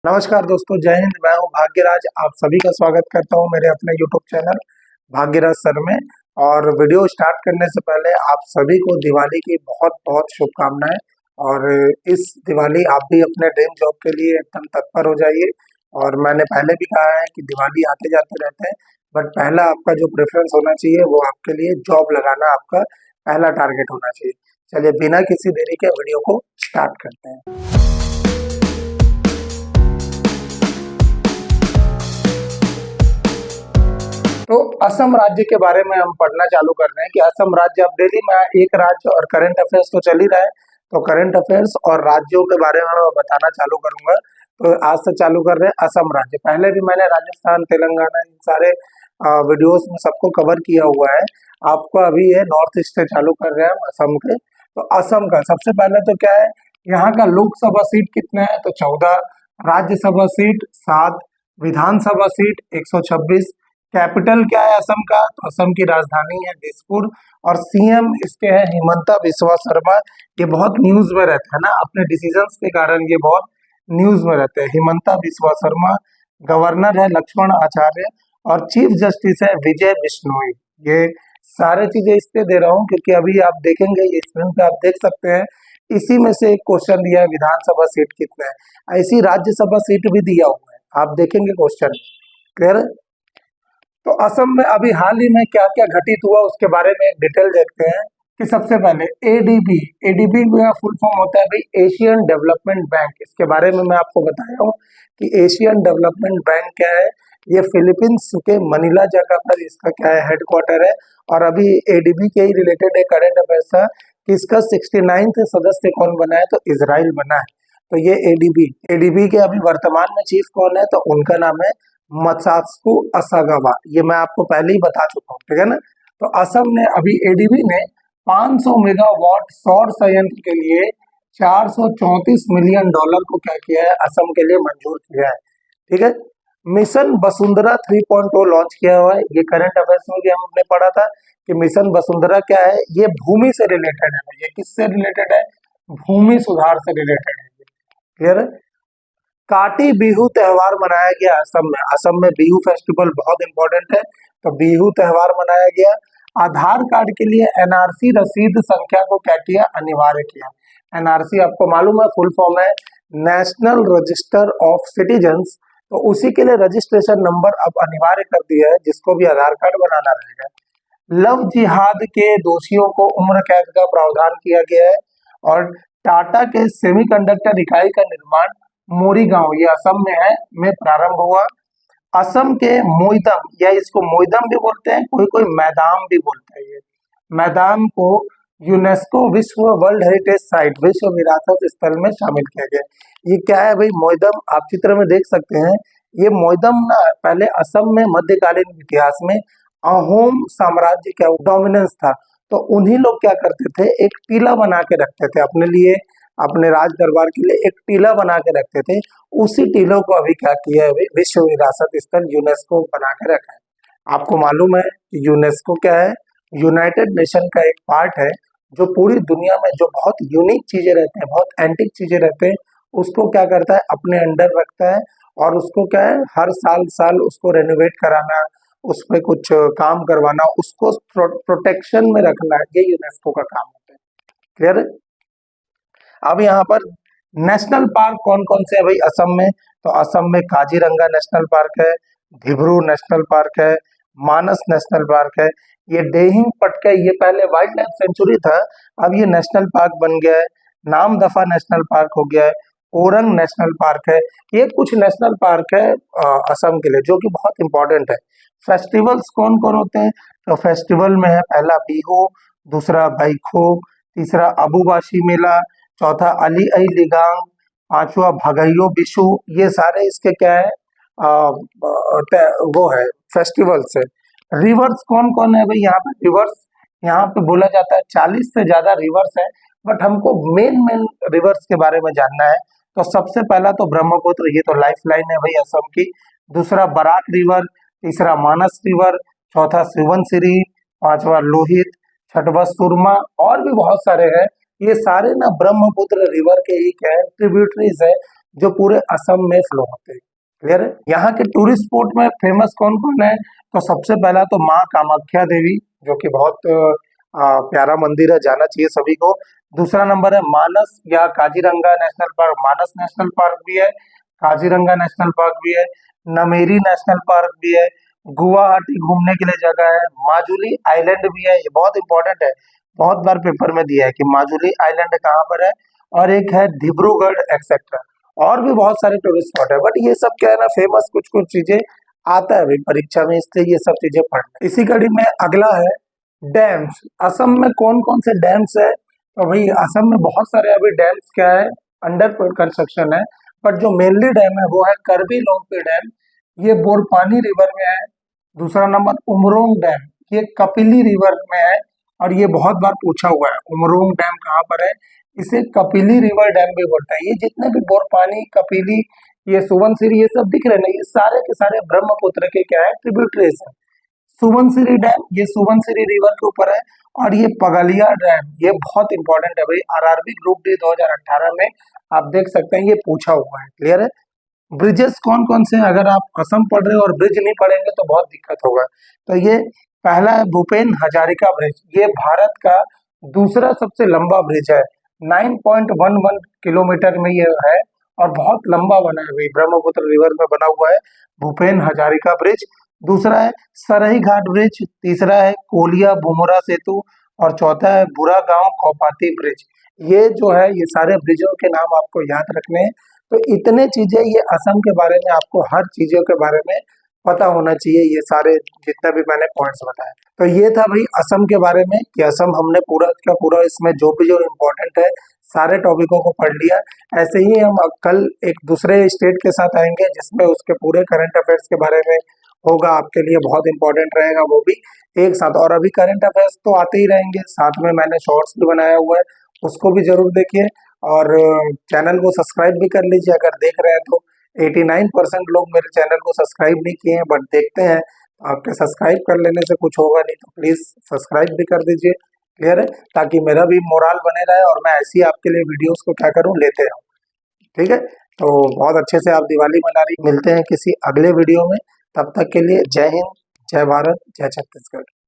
नमस्कार दोस्तों, जय हिंद। मैं हूं भाग्यराज। आप सभी का स्वागत करता हूं मेरे अपने यूट्यूब चैनल भाग्यराज सर में। और वीडियो स्टार्ट करने से पहले आप सभी को दिवाली की बहुत बहुत शुभकामनाएं। और इस दिवाली आप भी अपने ड्रीम जॉब के लिए एकदम तत्पर हो जाइए। और मैंने पहले भी कहा है कि दिवाली आते जाते रहते हैं, बट पहला आपका जो प्रेफरेंस होना चाहिए वो आपके लिए जॉब लगाना आपका पहला टारगेट होना चाहिए। चलिए बिना किसी देरी के वीडियो को स्टार्ट करते हैं। तो असम राज्य के बारे में हम पढ़ना चालू कर रहे हैं कि असम राज्य, अब डेली में एक राज्य और करंट अफेयर्स तो चल ही रहा है, तो करंट अफेयर्स और राज्यों के बारे में मैं बताना चालू करूंगा। तो आज से चालू कर रहे हैं असम राज्य। पहले भी मैंने राजस्थान, तेलंगाना, इन सारे वीडियोस में सबको कवर किया हुआ है। आपको अभी ये नॉर्थ ईस्ट से चालू कर रहे हैं हम असम के। तो असम का सबसे पहले तो क्या है, यहाँ का लोकसभा सीट कितने हैं, तो 14, राज्यसभा सीट 7, विधानसभा सीट 126। कैपिटल क्या है असम का, तो असम की राजधानी है दिसपुर। और सीएम इसके है हिमंता बिस्वा शर्मा। ये बहुत न्यूज में रहते हैं ना, अपने डिसीजंस के कारण ये बहुत न्यूज में रहते हैं। हिमंता बिस्वा शर्मा। गवर्नर है लक्ष्मण आचार्य। और चीफ जस्टिस है विजय बिश्नोई। ये सारे चीजें इसलिए दे रहा हूँ क्योंकि अभी आप देखेंगे, ये स्क्रीन पे आप देख सकते हैं, इसी में से एक क्वेश्चन दिया है विधानसभा सीट कितना है, ऐसी राज्यसभा सीट भी दिया हुआ है, आप देखेंगे क्वेश्चन। क्लियर है। तो असम में अभी हाल ही में क्या क्या घटित हुआ उसके बारे में डिटेल देखते हैं। कि सबसे पहले एडीबी, एडीबी का फुल फॉर्म होता है भाई एशियन डेवलपमेंट बैंक। इसके बारे में मैं आपको बताया हूँ कि एशियन डेवलपमेंट बैंक क्या है। ये फिलीपींस के मनीला जगह पर इसका क्या है, हेडक्वार्टर है। और अभी एडीबी के ही रिलेटेड एक करंट अफेयर था कि इसका 69th सदस्य कौन बना है, तो इजराइल बना है। तो ये एडीबी, एडीबी के अभी वर्तमान में चीफ कौन है, तो उनका नाम है मत्सात्सु असागावा। ये मैं आपको पहले ही बता चुका हूँ, ठीक है ना। तो असम ने अभी एडीबी ने 500 मेगावाट सौर संयंत्र के लिए $434 मिलियन को क्या किया है, असम के लिए मंजूर किया है। ठीक है। मिशन वसुंधरा 3.0 लॉन्च किया हुआ है। ये करंट अफेयर्स में भी हमने पढ़ा था कि मिशन वसुंधरा क्या है, ये भूमि से रिलेटेड है। ये किससे रिलेटेड है, भूमि सुधार से रिलेटेड है। क्लियर है। काटी बिहू त्योहार मनाया गया असम में। असम में बिहू फेस्टिवल बहुत इंपॉर्टेंट है, तो बिहू त्योहार मनाया गया। आधार कार्ड के लिए एनआरसी रसीद संख्या को क्या किया, अनिवार्य किया। एनआरसी आपको मालूम है फुल फॉर्म है नेशनल रजिस्टर ऑफ सिटीजन्स। तो उसी के लिए रजिस्ट्रेशन नंबर अब अनिवार्य कर दिया है, जिसको भी आधार कार्ड बनाना रहेगा। लव जिहाद के दोषियों को उम्र कैद का प्रावधान किया गया है। और टाटा के सेमीकंडक्टर इकाई का निर्माण मोरीगांव, ये असम में है, में प्रारंभ हुआ। असम के मोइदम, या इसको मोइदम भी बोलते हैं, कोई कोई मैदान भी बोलते हैं। ये मैदान को यूनेस्को विश्व वर्ल्ड हेरिटेज साइट, विश्व विरासत स्थल में शामिल किया गया। ये क्या है भाई, मोइदम आप चित्र में देख सकते हैं। ये मोइदम ना पहले असम में मध्यकालीन इतिहास में अहोम साम्राज्य का डोमिनेंस था। तो उन्हीं लोग क्या करते थे, एक टीला बना के रखते थे अपने लिए, अपने राज दरबार के लिए एक टीला बना के रखते थे। उसी टीलों को अभी क्या किया है, विश्व विरासत स्थल यूनेस्को बना के रखा है। आपको मालूम है कि यूनेस्को क्या है, यूनाइटेड नेशन का एक पार्ट है, जो पूरी दुनिया में जो बहुत यूनिक चीजें रहते हैं, बहुत एंटिक चीजें रहते हैं, उसको क्या करता है, अपने अंडर रखता है। और उसको क्या है, हर साल साल उसको रेनोवेट कराना, उस पर कुछ काम करवाना, उसको प्रोटेक्शन में रखना, ये यूनेस्को का काम होता है। क्लियर है। अब यहाँ पर नेशनल पार्क कौन कौन से है भाई असम में, तो असम में काजीरंगा नेशनल पार्क है, धिब्रू नेशनल पार्क है, मानस नेशनल पार्क है। ये डेहिंग पटका, ये पहले वाइल्ड लाइफ सेंचुरी था, अब ये नेशनल पार्क बन गया है। नामदफा नेशनल पार्क हो गया है। ओरंग नेशनल पार्क है। ये कुछ नेशनल पार्क है असम के लिए, जो कि बहुत इंपॉर्टेंट है। फेस्टिवल्स कौन कौन होते हैं, तो फेस्टिवल में है पहला बिहू, दूसरा भाईखो, तीसरा अबुबाशी मेला, चौथा अली आई लिगांग, पांचवा भगैयो बिशु। ये सारे इसके क्या है, वो है फेस्टिवल्स है। रिवर्स कौन कौन है भाई, यहाँ पे रिवर्स, यहाँ पे बोला जाता है 40 से ज्यादा रिवर्स है, बट हमको मेन मेन रिवर्स के बारे में जानना है। तो सबसे पहला तो ब्रह्मपुत्र, ये तो लाइफ लाइन है भाई असम की। दूसरा बराक रिवर, तीसरा मानस रिवर, चौथा सुबनसिरी, पांचवा लोहित, छठवा सुरमा, और भी बहुत सारे हैं। ये सारे ना ब्रह्मपुत्र रिवर के ही क्या है, ट्रिब्यूटरीज है, जो पूरे असम में फ्लो होते हैं। क्लियर है? यहाँ के टूरिस्ट स्पॉट में फेमस कौन कौन है? तो सबसे पहला तो माँ कामाख्या देवी, जो कि बहुत प्यारा मंदिर है, जाना चाहिए सभी को। दूसरा नंबर है मानस या काजीरंगा नेशनल पार्क, मानस नेशनल पार्क भी है, काजीरंगा नेशनल पार्क भी है, नमेरी नेशनल पार्क भी है, गुवाहाटी घूमने के लिए जगह है, माजुली आइलैंड भी है, ये बहुत इंपॉर्टेंट है, बहुत बार पेपर में दिया है कि माजुली आइलैंड कहाँ पर है, और एक है डिब्रूगढ़ एक्सेट्रा। और भी बहुत सारे टूरिस्ट स्पॉट है, बट ये सब क्या है ना, फेमस कुछ कुछ चीजें आता है भाई परीक्षा में, इसलिए ये सब चीजें पढ़ना। इसी कड़ी में अगला है डैम्स। असम में कौन कौन से डैम्स है? तो भाई असम में बहुत सारे अभी डैम्स क्या है, अंडर कंस्ट्रक्शन है, बट जो मेनली डैम है वो है करबी लोंगपी डैम, ये बोरपानी रिवर में है। दूसरा नंबर उमरोंग डैम, ये कपिली रिवर में है, और ये बहुत बार पूछा हुआ है उमरोंग डैम कहाँ पर है। इसे कपिली रिवर डैम भी बोलता है। ये जितने भी बोरपानी, कपिली, ये सुबनसिरी, ये सब दिख रहे हैं ना, ये सारे के सारे ब्रह्मपुत्र के क्या है, ट्रिब्यूटरीज है। सुबनसिरी डैम, ये सुबनसिरी रिवर के ऊपर है। और ये पगलिया डैम, ये बहुत इंपॉर्टेंट है भाई, आरआरबी ग्रुप डी 2018 में आप देख सकते हैं, ये पूछा हुआ है। क्लियर है? ब्रिजेस कौन कौन से हैं? अगर आप असम पढ़ रहे हो और ब्रिज नहीं पढ़ेंगे तो बहुत दिक्कत होगा। तो ये पहला है भूपेन हजारिका ब्रिज, ये भारत का दूसरा सबसे लंबा ब्रिज है, 9.11 किलोमीटर में ये है, और बहुत लंबा बना है भाई, ब्रह्मपुत्र रिवर में बना हुआ है भूपेन हजारिका ब्रिज। दूसरा है सरही घाट ब्रिज, तीसरा है कोलिया बुमरा सेतु, और चौथा है बुरा गांव कौपाती ब्रिज। ये जो है, ये सारे ब्रिजों के नाम आपको याद रखने हैं। तो इतने चीजें, ये असम के बारे में आपको हर चीजों के बारे में पता होना चाहिए, ये सारे जितने भी मैंने पॉइंट्स बताए। तो ये था भाई असम के बारे में, कि असम हमने पूरा का पूरा इसमें जो भी जो इम्पोर्टेंट है सारे टॉपिकों को पढ़ लिया। ऐसे ही हम अब कल एक दूसरे स्टेट के साथ आएंगे, जिसमें उसके पूरे करंट अफेयर्स के बारे में होगा, आपके लिए बहुत इंपॉर्टेंट रहेगा वो भी एक साथ। और अभी करंट अफेयर्स तो आते ही रहेंगे, साथ में मैंने शॉर्ट्स भी बनाया हुआ है, उसको भी जरूर देखिए। और चैनल को सब्सक्राइब भी कर लीजिए अगर देख रहे हैं तो। 89% लोग मेरे चैनल को सब्सक्राइब नहीं किए हैं, बट देखते हैं। आपके सब्सक्राइब कर लेने से कुछ होगा नहीं, तो प्लीज सब्सक्राइब भी कर दीजिए। क्लियर है? ताकि मेरा भी मोराल बने रहे और मैं ऐसी आपके लिए वीडियोस को क्या करूं, लेते रहूं। ठीक है? तो बहुत अच्छे से आप दिवाली मना रही। मिलते हैं किसी अगले वीडियो में, तब तक के लिए जय हिंद, जय भारत, जय छत्तीसगढ़।